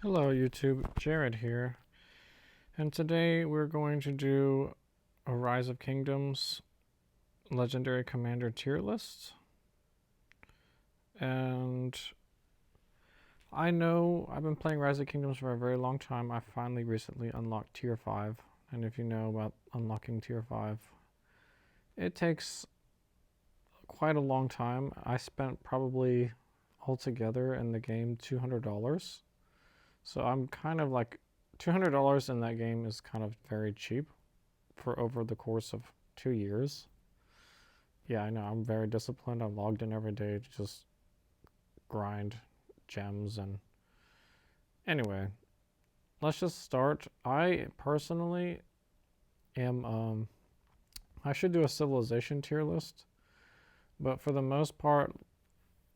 Hello YouTube, Jared here, and today we're going to do a Rise of Kingdoms Legendary Commander tier list. And I know I've been playing Rise of Kingdoms for a very long time. I finally recently unlocked tier 5, and if you know about unlocking tier 5, it takes quite a long time. I spent probably altogether in the game $200. So I'm kind of like $200 in that game is kind of very cheap for over the course of 2 years. Yeah, I know. I'm very disciplined. I'm logged in every day to just grind gems. And anyway, let's just start. I personally am, I should do a civilization tier list, but for the most part,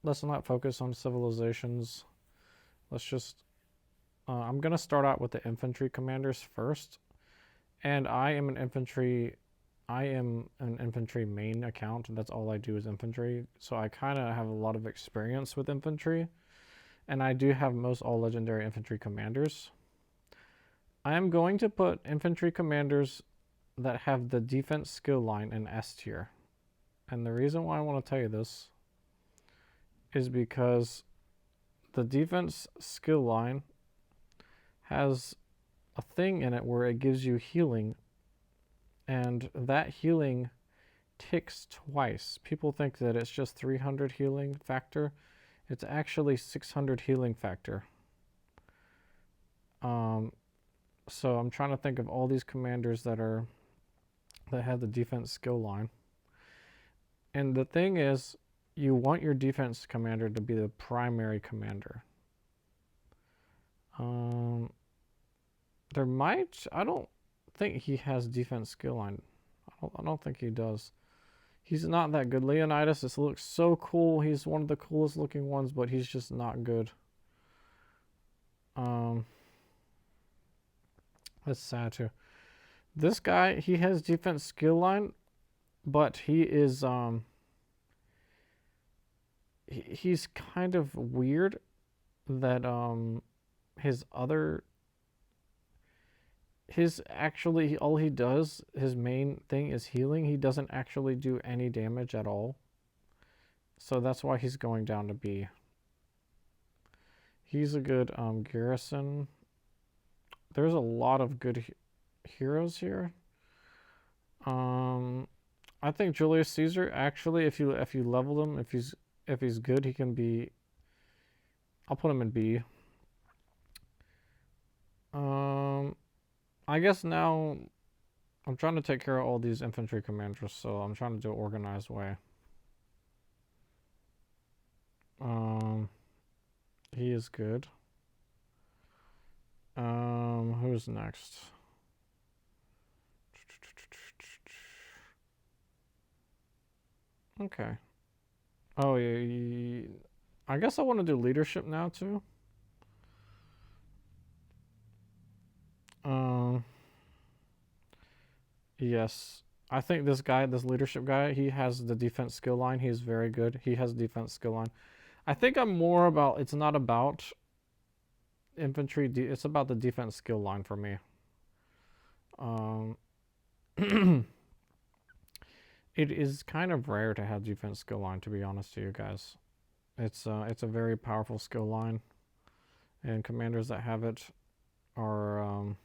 let's not focus on civilizations. Let's just, I'm going to start out with the infantry commanders first. And I am an infantry main account, and that's all I do is infantry. So I kind of have a lot of experience with infantry, and I do have most all legendary infantry commanders. I am going to put infantry commanders that have the defense skill line in S tier. And the reason why I want to tell you this is because the defense skill line has a thing in it where it gives you healing, and that healing ticks twice. People think that it's just 300 healing factor. It's actually 600 healing factor. So I'm trying to think of all these commanders that have the defense skill line. And the thing is, you want your defense commander to be the primary commander. I don't think he has defense skill line. I don't think he does. He's not that good. Leonidas, this looks so cool. He's one of the coolest looking ones, but he's just not good. That's sad too. This guy, he has defense skill line, but he is he's kind of weird that his actually all he does, his main thing is healing. He doesn't actually do any damage at all. So that's why he's going down to B. He's a good garrison. There's a lot of good heroes here. I think Julius Caesar actually, if you level him, if he's good, he can be. I'll put him in B. I guess now I'm trying to take care of all these infantry commanders, so I'm trying to do it organized way. He is good. Who's next? Okay. Oh yeah. I guess I want to do leadership now too. Yes. I think this guy, this leadership guy, he has the defense skill line. He's very good. He has defense skill line. I think I'm more about, it's not about infantry, it's about the defense skill line for me. It is kind of rare to have defense skill line, to be honest to you guys. It's a very powerful skill line, and commanders that have it are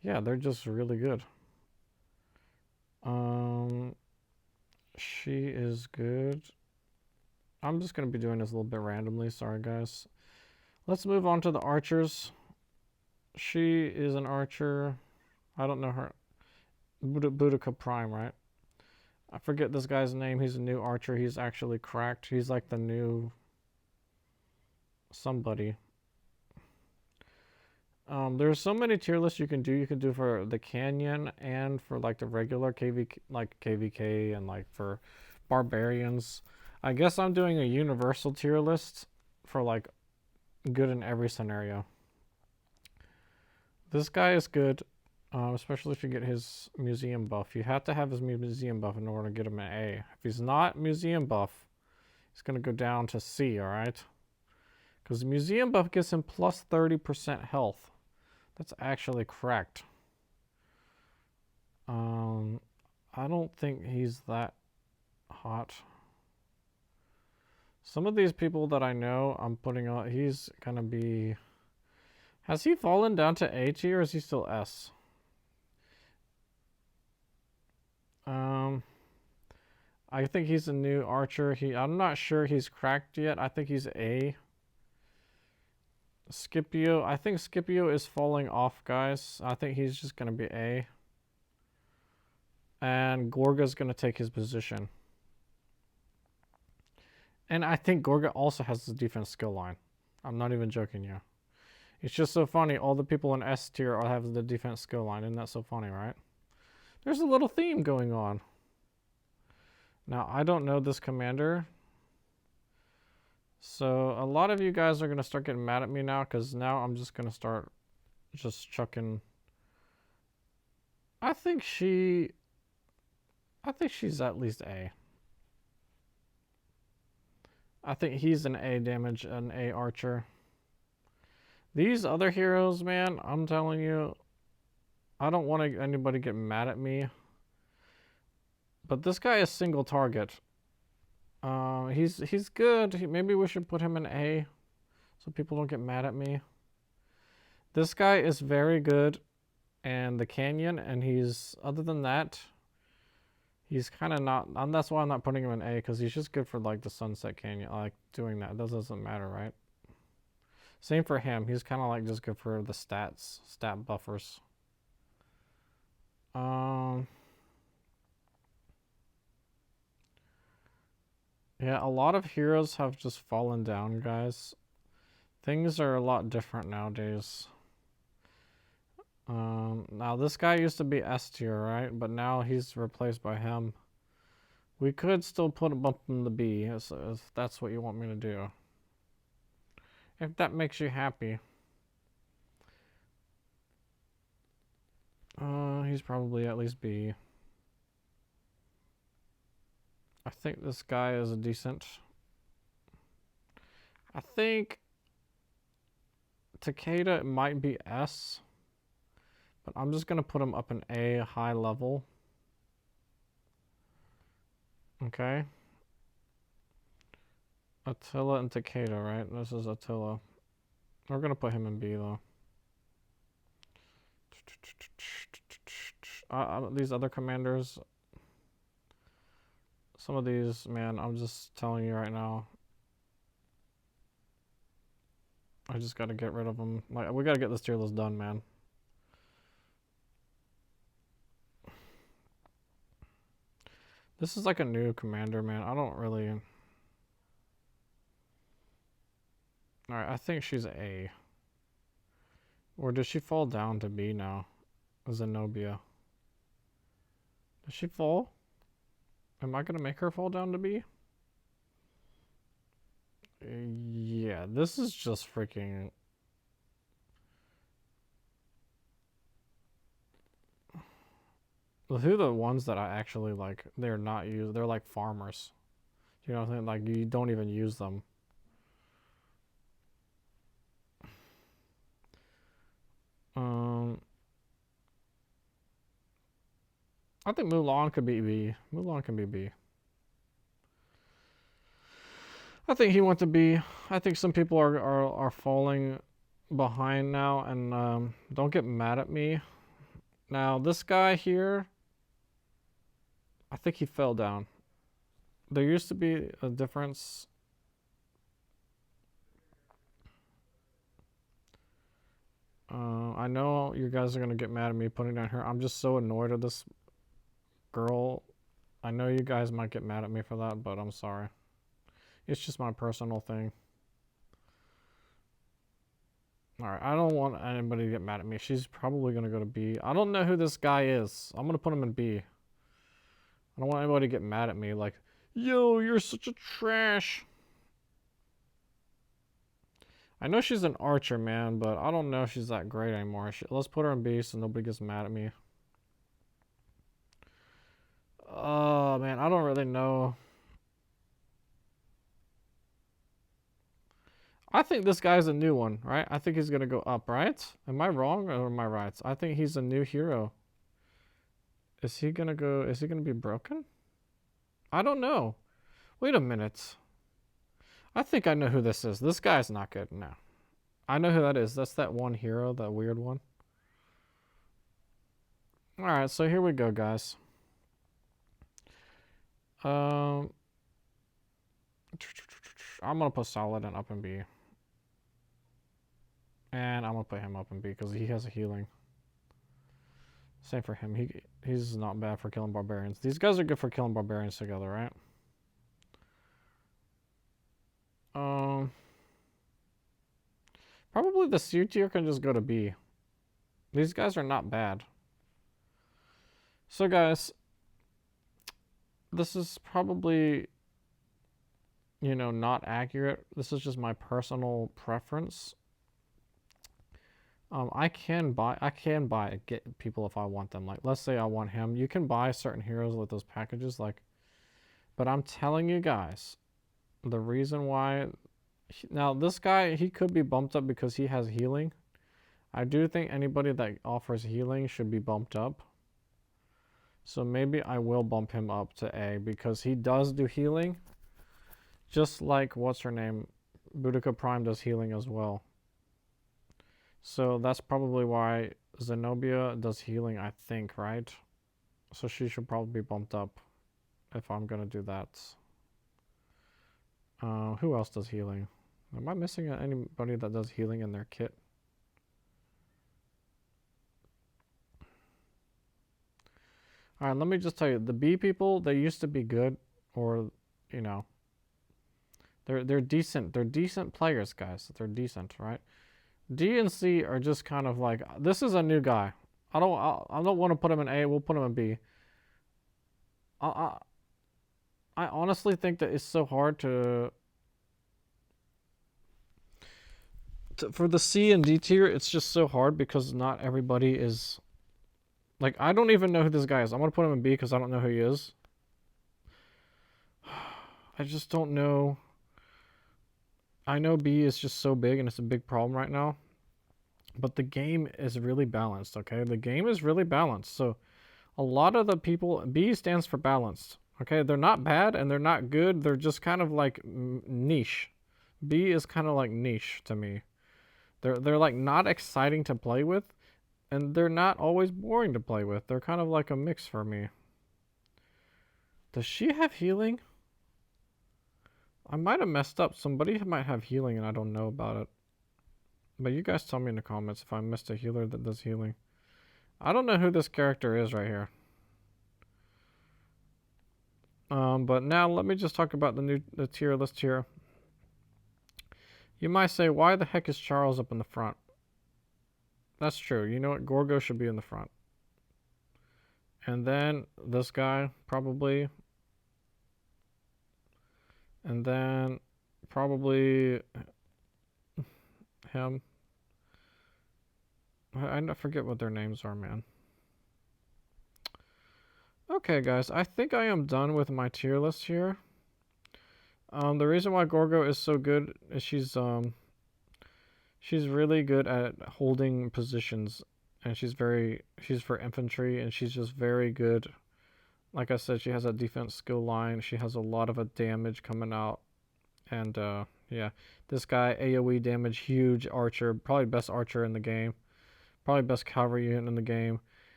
yeah, they're just really good. She is good. I'm just gonna be doing this a little bit randomly, sorry guys. Let's move on to the archers. She is an archer. I don't know her. Boudica Prime, right? I forget this guy's name. He's a new archer. He's actually cracked. He's like the new somebody. There's so many tier lists you can do. You can do for the canyon and for like the regular KVK and like for barbarians. I guess I'm doing a universal tier list for like good in every scenario. This guy is good, especially if you get his museum buff. You have to have his museum buff in order to get him an A. If he's not museum buff, he's going to go down to C, alright? Because the museum buff gives him plus 30% health. That's actually correct. I don't think he's that hot. Some of these people that I know, I'm putting on, he's gonna be... Has he fallen down to A tier or is he still S? I think he's a new archer. I'm not sure he's cracked yet. I think he's A. Scipio, I think Scipio is falling off, guys. I think he's just gonna be A. And Gorga's gonna take his position. And I think Gorga also has the defense skill line. I'm not even joking you. It's just so funny. All the people in S tier all have the defense skill line. Isn't that so funny, right? There's a little theme going on. Now, I don't know this commander. So, a lot of you guys are going to start getting mad at me now, because now I'm just going to start just chucking. I think she's at least A. I think he's an A damage, an A archer. These other heroes, man, I'm telling you, I don't want anybody get mad at me. But this guy is single target. He's good. Maybe we should put him in A so people don't get mad at me. This guy is very good in the canyon, and he's, other than that, he's kind of not, and that's why I'm not putting him in A, because he's just good for like the Sunset Canyon, like doing that. That doesn't matter, right? Same for him. He's kind of like just good for the stat buffers. Yeah, a lot of heroes have just fallen down, guys. Things are a lot different nowadays. Now this guy used to be S tier, right? But now he's replaced by him. We could still bump him to B if that's what you want me to do. If that makes you happy. He's probably at least B. I think this guy is a decent. I think Takeda might be S, but I'm just gonna put him up in A, high level. Okay. Attila and Takeda, right? This is Attila. We're gonna put him in B though. These other commanders, some of these, man, I'm just telling you right now. I just gotta get rid of them. Like, we gotta get this tier list done, man. This is like a new commander, man. I don't really... Alright, I think she's A. Or does she fall down to B now? Zenobia. Does she fall? Am I gonna make her fall down to B? Yeah, this is just freaking... Who are the ones that I actually like? They're not used. They're like farmers. You know what I'm saying? Like, you don't even use them. I think Mulan could be B. Mulan can be B. I think he went to B. I think some people are falling behind now, and don't get mad at me. Now, this guy here, I think he fell down. There used to be a difference. I know you guys are gonna get mad at me putting down her. I'm just so annoyed at this girl. I know you guys might get mad at me for that, but I'm sorry. It's just my personal thing. Alright, I don't want anybody to get mad at me. She's probably going to go to B. I don't know who this guy is. I'm going to put him in B. I don't want anybody to get mad at me like, yo, you're such a trash. I know she's an archer, man, but I don't know if she's that great anymore. Let's put her in B so nobody gets mad at me. Oh, man, I don't really know. I think this guy's a new one, right? I think he's gonna go up, right? Am I wrong or am I right? I think he's a new hero. Is he gonna be broken? I don't know. Wait a minute. I think I know who this is. This guy's not good. No. I know who that is. That's that one hero, that weird one. Alright, so here we go, guys. I'm gonna put Solid and up in B. And I'm gonna put him up in B because he has a healing. Same for him. He's not bad for killing barbarians. These guys are good for killing barbarians together, right? Probably the C tier can just go to B. These guys are not bad. So guys, this is probably, you know, not accurate. This is just my personal preference. I can get people if I want them. Like, let's say I want him. You can buy certain heroes with those packages, like, but I'm telling you guys, the reason why. Now this guy, he could be bumped up because he has healing. I do think anybody that offers healing should be bumped up. So maybe I will bump him up to A because he does do healing. Just like, what's her name? Boudica Prime does healing as well. So that's probably why Zenobia does healing, I think, right? So she should probably be bumped up if I'm going to do that. Who else does healing? Am I missing anybody that does healing in their kit? Alright, let me just tell you, the B people, they used to be good, or, you know, they're decent. They're decent players, guys. They're decent, right? D and C are just kind of like, this is a new guy. I don't want to put him in A. We'll put him in B. I honestly think that it's so hard for the C and D tier. It's just so hard because not everybody is. Like, I don't even know who this guy is. I'm gonna put him in B because I don't know who he is. I just don't know. I know B is just so big and it's a big problem right now. But the game is really balanced, okay? The game is really balanced. So a lot of the people, B stands for balanced, okay? They're not bad and they're not good. They're just kind of like niche. B is kind of like niche to me. They're like not exciting to play with, and they're not always boring to play with. They're kind of like a mix for me. Does she have healing? I might have messed up. Somebody might have healing and I don't know about it. But you guys tell me in the comments if I missed a healer that does healing. I don't know who this character is right here. But now let me just talk about the tier list here. You might say, why the heck is Charles up in the front? That's true. You know what? Gorgo should be in the front. And then this guy, probably. And then probably him. I forget what their names are, man. Okay, guys. I think I am done with my tier list here. The reason why Gorgo is so good is she's really good at holding positions, and she's for infantry, and she's just very good. Like I said, she has a defense skill line. She has a lot of damage coming out, and yeah, this guy AOE damage, huge archer, probably best archer in the game, probably best cavalry unit in the game.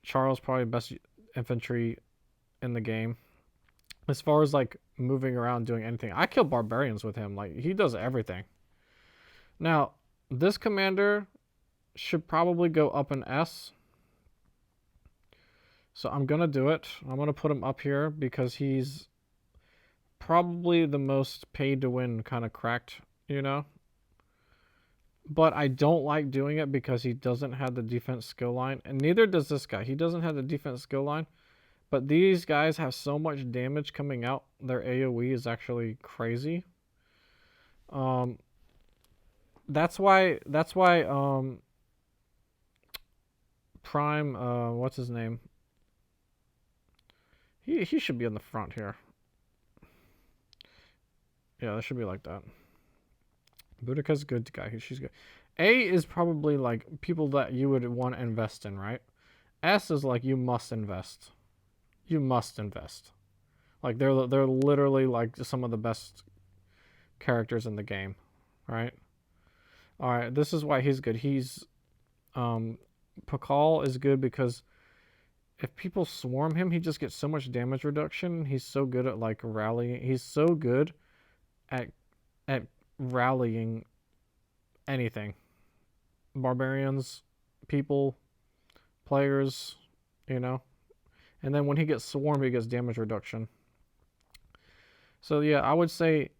Charles probably best infantry in the game. As far as like moving around doing anything, I kill barbarians with him. Like, he does everything. Now, this commander should probably go up in S. So I'm going to do it. I'm going to put him up here because he's probably the most paid to win kind of cracked, you know? But I don't like doing it because he doesn't have the defense skill line. And neither does this guy. He doesn't have the defense skill line. But these guys have so much damage coming out. Their AoE is actually crazy. That's why Prime, what's his name? He should be in the front here. Yeah, that should be like that. Boudica's good guy. She's good. A is probably like people that you would want to invest in, right? S is like you must invest. You must invest. Like they're literally like some of the best characters in the game, right? All right, this is why he's good. He's Pakal is good because if people swarm him, he just gets so much damage reduction. He's so good at like rallying. He's so good at at rallying anything. Barbarians, people, players, you know. And then when he gets swarmed, he gets damage reduction. So yeah, I would say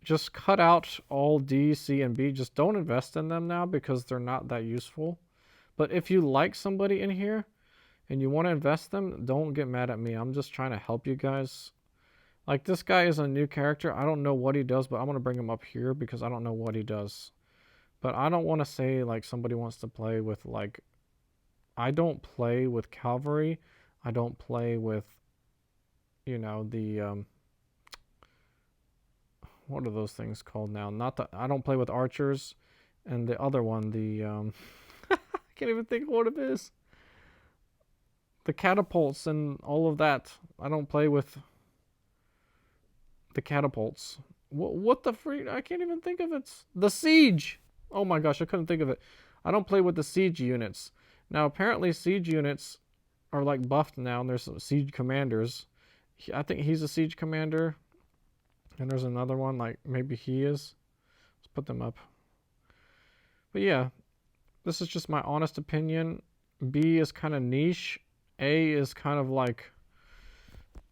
just cut out all D, C, and B. Just don't invest in them now because they're not that useful. But if you like somebody in here and you want to invest them, don't get mad at me. I'm just trying to help you guys. Like this guy is a new character. I don't know what he does, but I'm going to bring him up here because I don't know what he does. But I don't want to say like somebody wants to play with like I don't play with cavalry. I don't play with the what are those things called now? Not the I don't play with archers and the other one, the I can't even think of what it is. The catapults and all of that. I don't play with the catapults. What the freak? I can't even think of it. The siege. Oh my gosh, I couldn't think of it. I don't play with the siege units. Now apparently siege units are like buffed now, and there's some siege commanders. I think he's a siege commander, and there's another one like maybe he is. Let's put them up. But yeah, this is just my honest opinion. B is kind of niche. A is kind of like,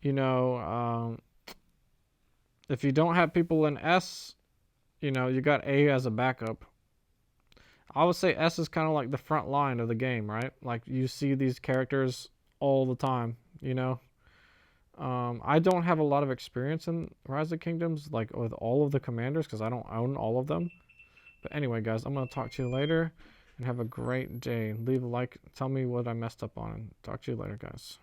if you don't have people in S, you got A as a backup. I would say S is kind of like the front line of the game, right? Like you see these characters all the time, I don't have a lot of experience in Rise of Kingdoms, like with all of the commanders, because I don't own all of them. But anyway, guys, I'm going to talk to you later and have a great day. Leave a like. Tell me what I messed up on. And talk to you later, guys.